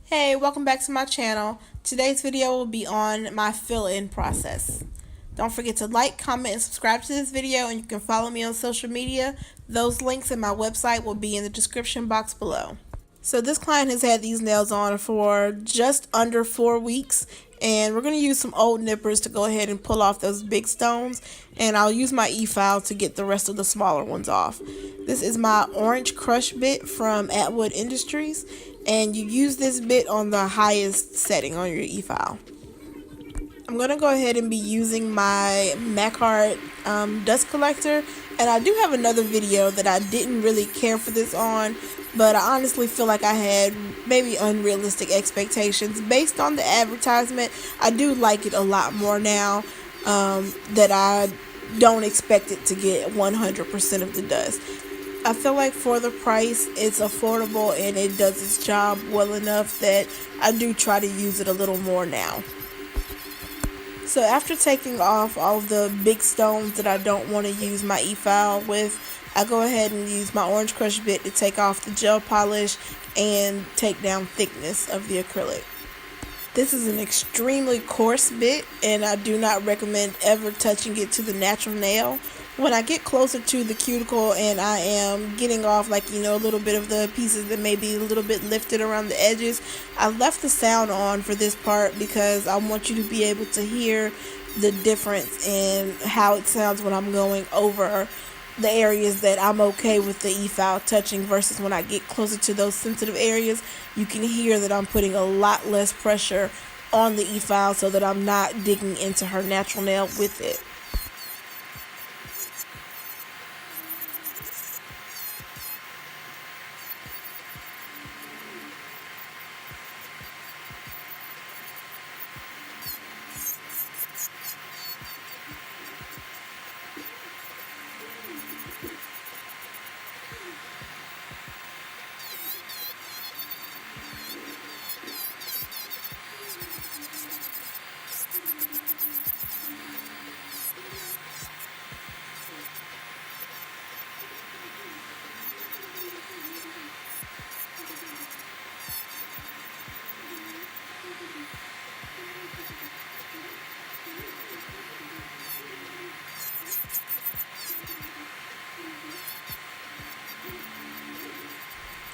Hey, welcome back to my channel. Today's video will be on my fill-in process. Don't forget to like, comment, and subscribe to this video, and you can follow me on social media. Those links and my website will be in the description box below. So this client has had these nails on for just under 4 weeks, and we're going to use some old nippers to go ahead and pull off those big stones, and I'll use my efile to get the rest of the smaller ones off. This is my orange crush bit from Atwood Industries, and you use this bit on the highest setting on your efile. I'm going to go ahead and be using my Macart dust collector, and I do have another video that I didn't really care for this on, but I honestly feel like I had maybe unrealistic expectations based on the advertisement. I do like it a lot more now that I don't expect it to get 100% of the dust. I feel like for the price, it's affordable and it does its job well enough that I do try to use it a little more now. So after taking off all of the big stones that I don't want to use my efile with, I go ahead and use my orange crush bit to take off the gel polish and take down thickness of the acrylic. This is an extremely coarse bit, and I do not recommend ever touching it to the natural nail. When I get closer to the cuticle and I am getting off, like, a little bit of the pieces that may be a little bit lifted around the edges, I left the sound on for this part because I want you to be able to hear the difference in how it sounds when I'm going over the areas that I'm okay with the efile touching versus when I get closer to those sensitive areas. You can hear that I'm putting a lot less pressure on the efile so that I'm not digging into her natural nail with it.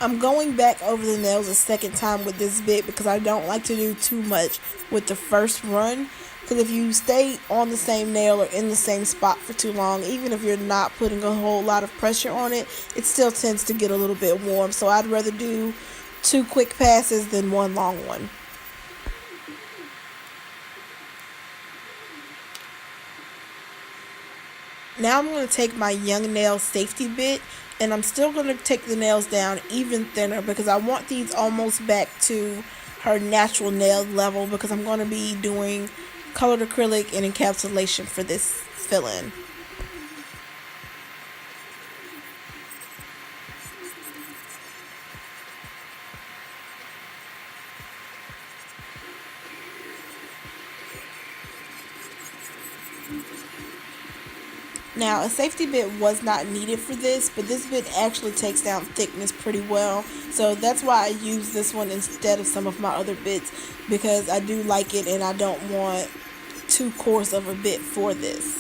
I'm going back over the nails a second time with this bit because I don't like to do too much with the first run. Because if you stay on the same nail or in the same spot for too long, even if you're not putting a whole lot of pressure on it, it still tends to get a little bit warm. So I'd rather do 2 quick passes than 1 long one. Now I'm going to take my young nail safety bit, and I'm still going to take the nails down even thinner because I want these almost back to her natural nail level because I'm going to be doing colored acrylic and encapsulation for this fill-in. Now, a safety bit was not needed for this, but this bit actually takes down thickness pretty well. So that's why I use this one instead of some of my other bits, because I do like it and I don't want too coarse of a bit for this.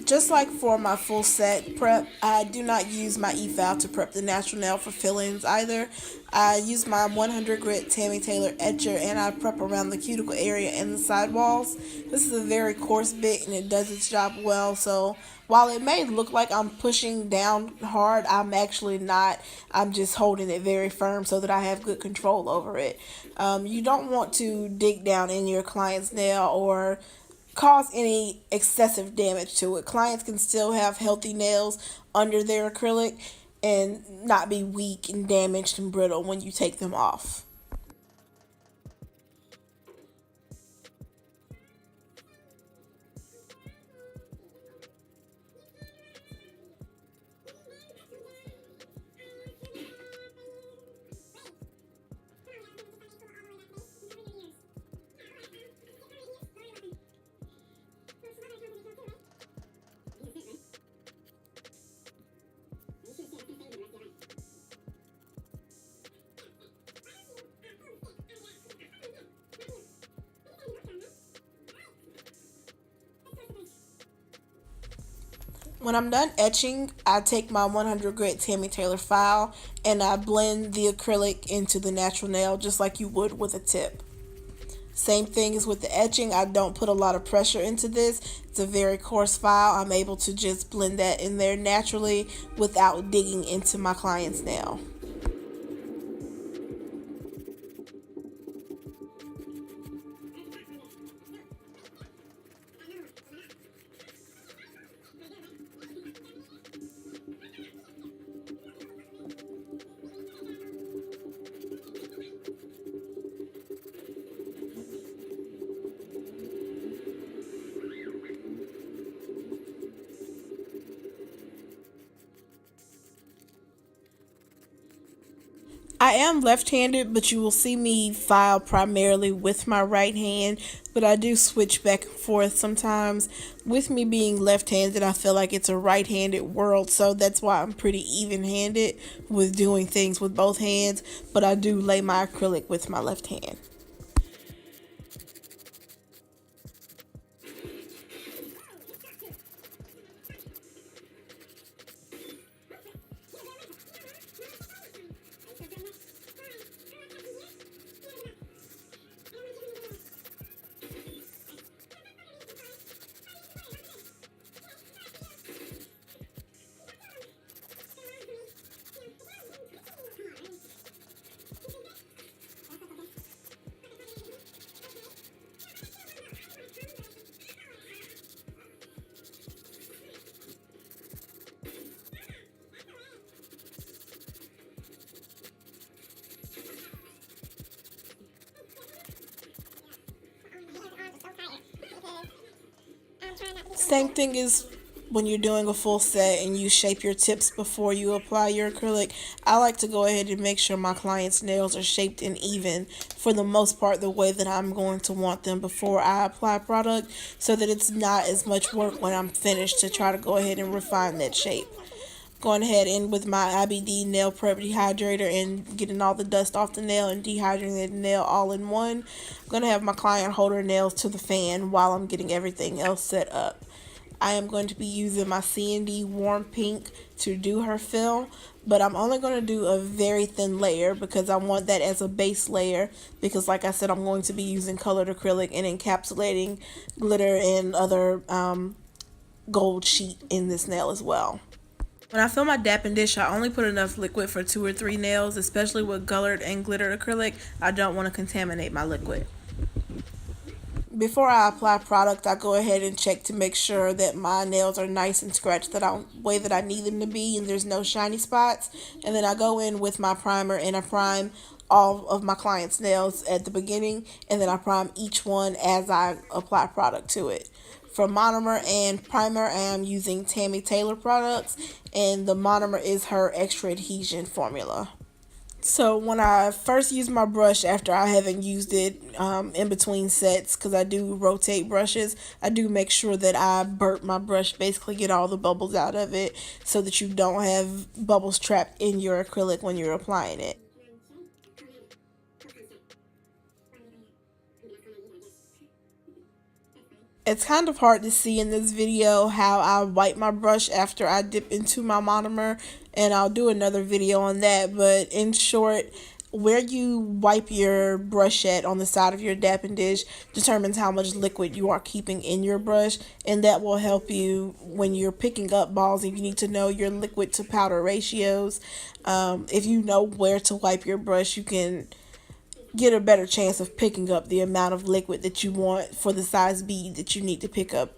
Just like for my full set prep, I do not use my efile to prep the natural nail for fill-ins either. I use my 100 grit Tammy Taylor etcher and I prep around the cuticle area and the sidewalls. This is a very coarse bit and it does its job well, so while it may look like I'm pushing down hard, I'm actually not. I'm just holding it very firm so that I have good control over it. You don't want to dig down in your client's nail or cause any excessive damage to it. Clients can still have healthy nails under their acrylic and not be weak and damaged and brittle when you take them off. When I'm done etching, I take my 100 grit Tammy Taylor file and I blend the acrylic into the natural nail just like you would with a tip. Same thing as with the etching, I don't put a lot of pressure into this. It's a very coarse file. I'm able to just blend that in there naturally without digging into my client's nail. I am left-handed, but you will see me file primarily with my right hand, but I do switch back and forth sometimes. With me being left-handed, I feel like it's a right-handed world, so that's why I'm pretty even-handed with doing things with both hands, but I do lay my acrylic with my left hand. Same thing is when you're doing a full set and you shape your tips before you apply your acrylic. I like to go ahead and make sure my client's nails are shaped and even for the most part the way that I'm going to want them before I apply product, so that it's not as much work when I'm finished to try to go ahead and refine that shape. Going ahead and with my IBD nail prep dehydrator and getting all the dust off the nail and dehydrating the nail all in one. I'm going to have my client hold her nails to the fan while I'm getting everything else set up. I am going to be using my C&D warm pink to do her fill, but I'm only going to do a very thin layer because I want that as a base layer, because like I said, I'm going to be using colored acrylic and encapsulating glitter and other gold sheet in this nail as well. When I fill my dap and dish, I only put enough liquid for 2 or 3 nails, especially with colored and glittered acrylic. I don't want to contaminate my liquid. Before I apply product, I go ahead and check to make sure that my nails are nice and scratched the way that I need them to be and there's no shiny spots. And then I go in with my primer and I prime all of my client's nails at the beginning, and then I prime each one as I apply product to it. For monomer and primer, I am using Tammy Taylor products, and the monomer is her extra adhesion formula. So when I first use my brush after I haven't used it in between sets, because I do rotate brushes, I do make sure that I burp my brush, basically get all the bubbles out of it so that you don't have bubbles trapped in your acrylic when you're applying it. It's kind of hard to see in this video how I wipe my brush after I dip into my monomer, and I'll do another video on that, but in short, where you wipe your brush at on the side of your dapping dish determines how much liquid you are keeping in your brush, and that will help you when you're picking up balls. If you need to know your liquid to powder ratios, if you know where to wipe your brush, you can get a better chance of picking up the amount of liquid that you want for the size bead that you need to pick up.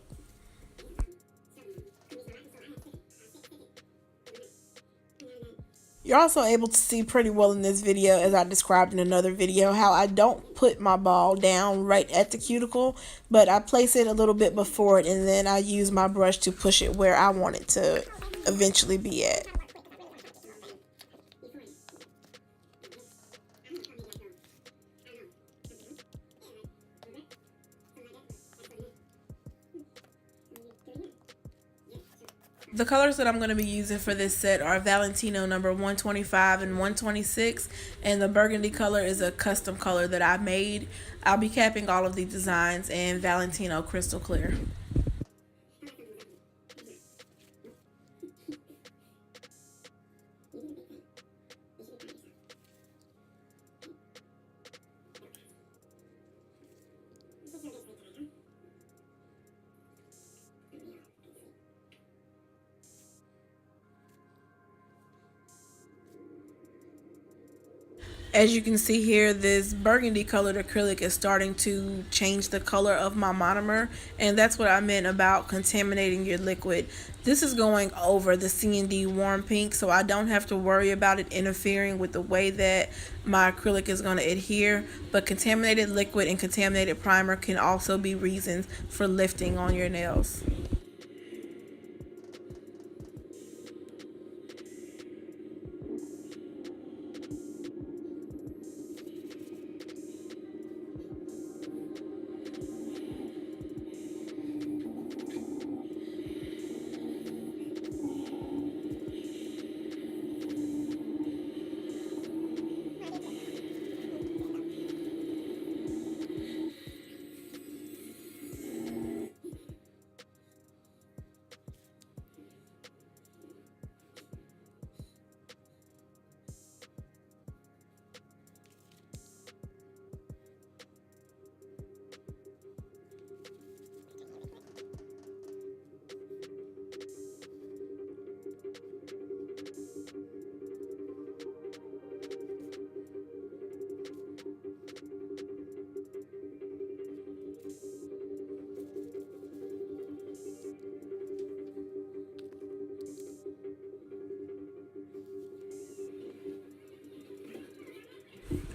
You're also able to see pretty well in this video, as I described in another video, how I don't put my ball down right at the cuticle, but I place it a little bit before it, and then I use my brush to push it where I want it to eventually be at. The colors that I'm going to be using for this set are Valentino number 125 and 126, and the burgundy color is a custom color that I made. I'll be capping all of the designs in Valentino crystal clear. As you can see here, this burgundy colored acrylic is starting to change the color of my monomer, and that's what I meant about contaminating your liquid. This is going over the C&D warm pink, so I don't have to worry about it interfering with the way that my acrylic is going to adhere, but contaminated liquid and contaminated primer can also be reasons for lifting on your nails.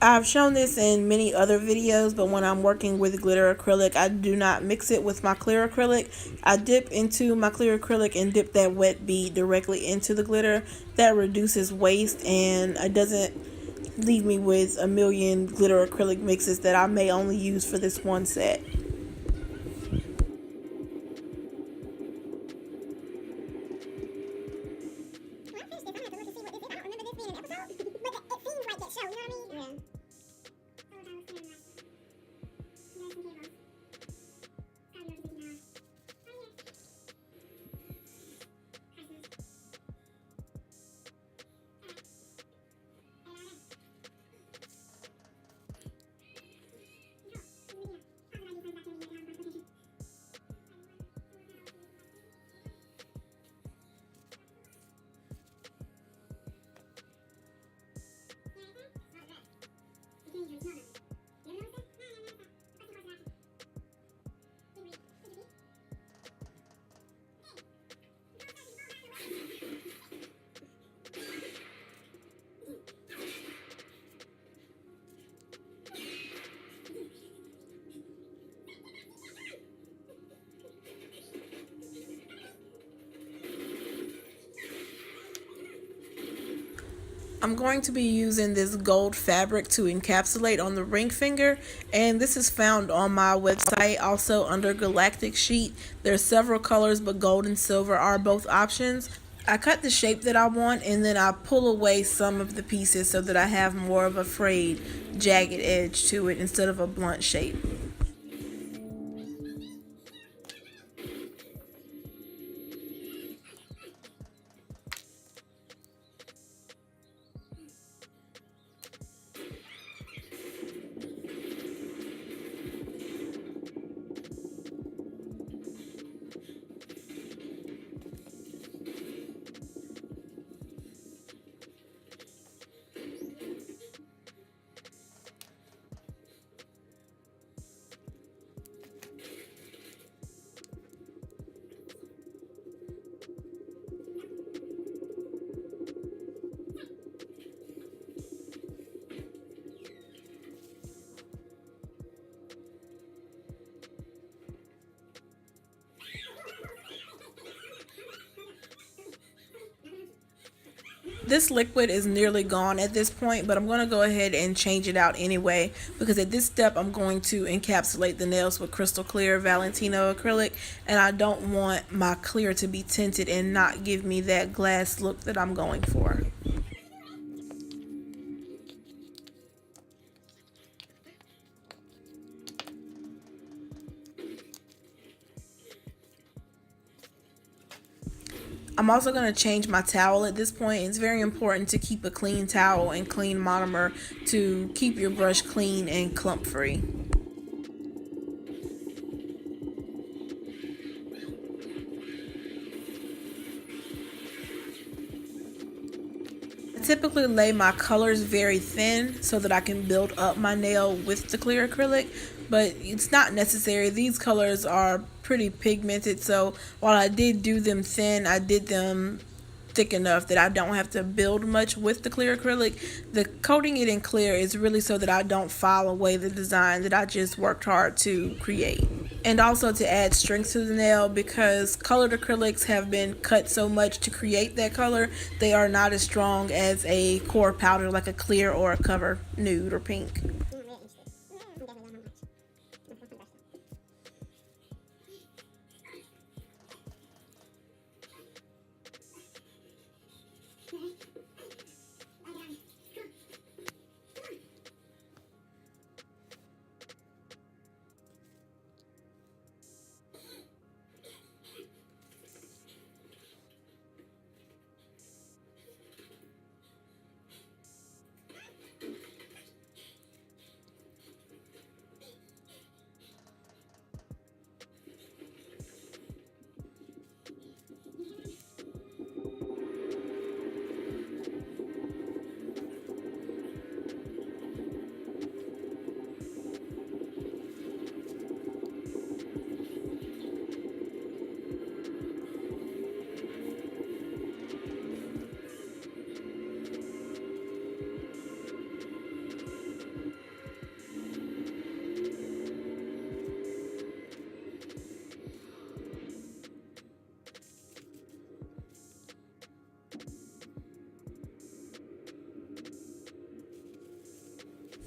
I've shown this in many other videos, but when I'm working with glitter acrylic, I do not mix it with my clear acrylic. I dip into my clear acrylic and dip that wet bead directly into the glitter. That reduces waste and it doesn't leave me with a million glitter acrylic mixes that I may only use for this one set. I'm going to be using this gold fabric to encapsulate on the ring finger, and this is found on my website also under Galactic Sheet. There's several colors, but gold and silver are both options. I cut the shape that I want and then I pull away some of the pieces so that I have more of a frayed, jagged edge to it instead of a blunt shape. This liquid is nearly gone at this point, but I'm going to go ahead and change it out anyway because at this step I'm going to encapsulate the nails with crystal clear Valentino acrylic, and I don't want my clear to be tinted and not give me that glass look that I'm going for. I'm also going to change my towel at this point. It's very important to keep a clean towel and clean monomer to keep your brush clean and clump free. typically lay my colors very thin so that I can build up my nail with the clear acrylic, but it's not necessary. These colors are pretty pigmented, so while I did do them thin, I did them thick enough that I don't have to build much with the clear acrylic. The coating it in clear is really so that I don't file away the design that I just worked hard to create. And also to add strength to the nail, because colored acrylics have been cut so much to create that color, they are not as strong as a core powder like a clear or a cover nude or pink.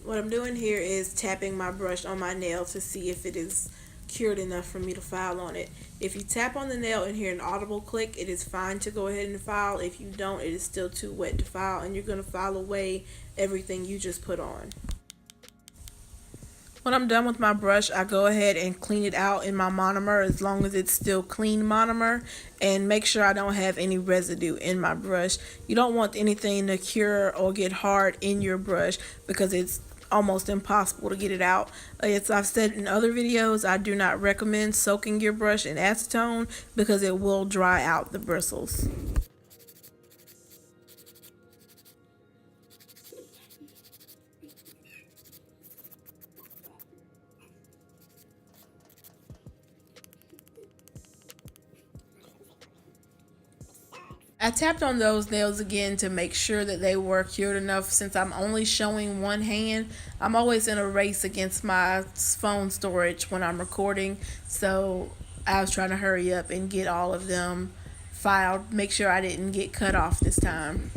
What I'm doing here is tapping my brush on my nail to see if it is cured enough for me to file on it. If you tap on the nail and hear an audible click, it is fine to go ahead and file. If you don't, it is still too wet to file, and you're going to file away everything you just put on. When I'm done with my brush, I go ahead and clean it out in my monomer, as long as it's still clean monomer, and make sure I don't have any residue in my brush. You don't want anything to cure or get hard in your brush, because it's almost impossible to get it out. As I've said in other videos, I do not recommend soaking your brush in acetone because it will dry out the bristles. I tapped on those nails again to make sure that they were cured enough. Since I'm only showing one hand, I'm always in a race against my phone storage when I'm recording, so I was trying to hurry up and get all of them filed, make sure I didn't get cut off this time.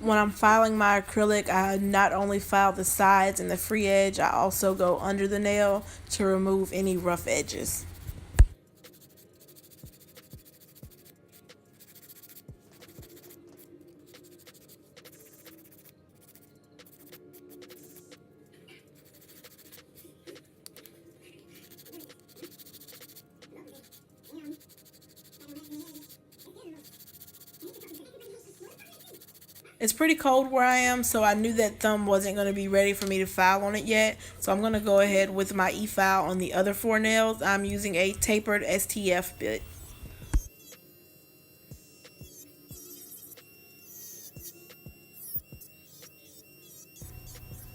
When I'm filing my acrylic, I not only file the sides and the free edge, I also go under the nail to remove any rough edges. It's pretty cold where I am, so I knew that thumb wasn't going to be ready for me to file on it yet. So I'm going to go ahead with my efile on the other four nails. I'm using a tapered STF bit.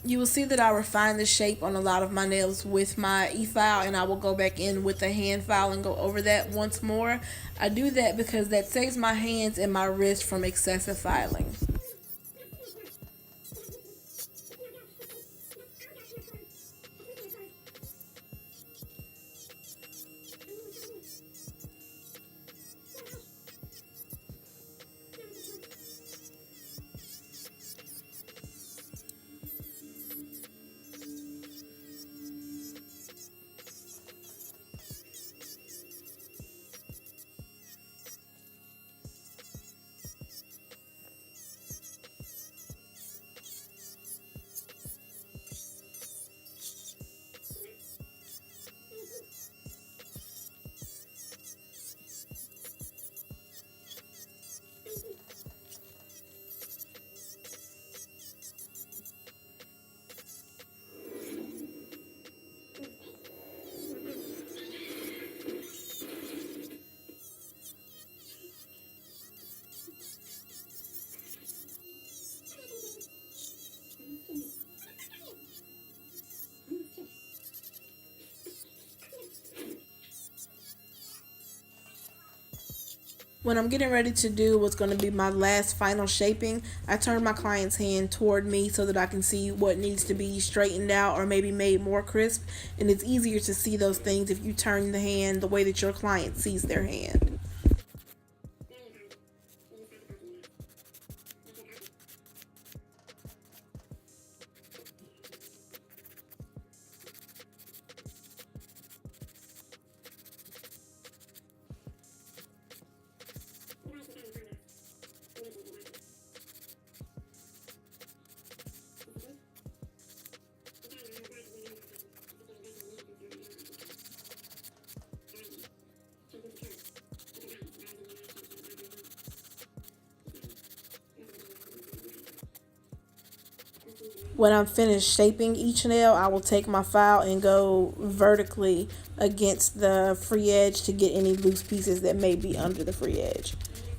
You will see that I refine the shape on a lot of my nails with my e-file, and I will go back in with a hand file and go over that once more. I do that because that saves my hands and my wrist from excessive filing. When I'm getting ready to do what's going to be my last final shaping, I turn my client's hand toward me so that I can see what needs to be straightened out or maybe made more crisp. And it's easier to see those things if you turn the hand the way that your client sees their hand. When I'm finished shaping each nail, I will take my file and go vertically against the free edge to get any loose pieces that may be under the free edge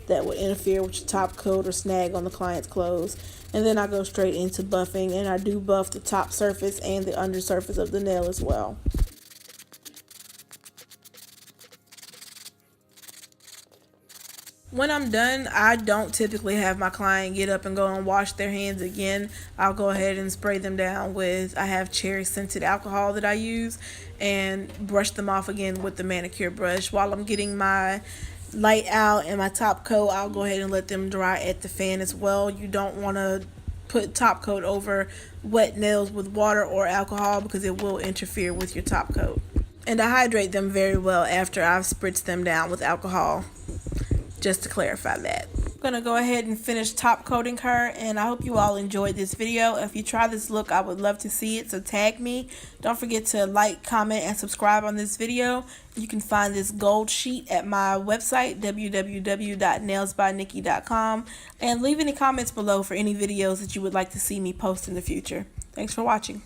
that would interfere with your top coat or snag on the client's clothes. And then I go straight into buffing, and I do buff the top surface and the under surface of the nail as well. When I'm done, I don't typically have my client get up and go and wash their hands again. I'll go ahead and spray them down with, I have cherry scented alcohol that I use, and brush them off again with the manicure brush. While I'm getting my light out and my top coat, I'll go ahead and let them dry at the fan as well. You don't want to put top coat over wet nails with water or alcohol because it will interfere with your top coat. And I hydrate them very well after I've spritzed them down with alcohol, just to clarify that. I'm gonna go ahead and finish top coating her, and I hope you all enjoyed this video. If you try this look, I would love to see it, so tag me. Don't forget to like, comment, and subscribe on this video. You can find this gold sheet at my website, www.nailsbynikki.com, and leave any comments below for any videos that you would like to see me post in the future. Thanks for watching.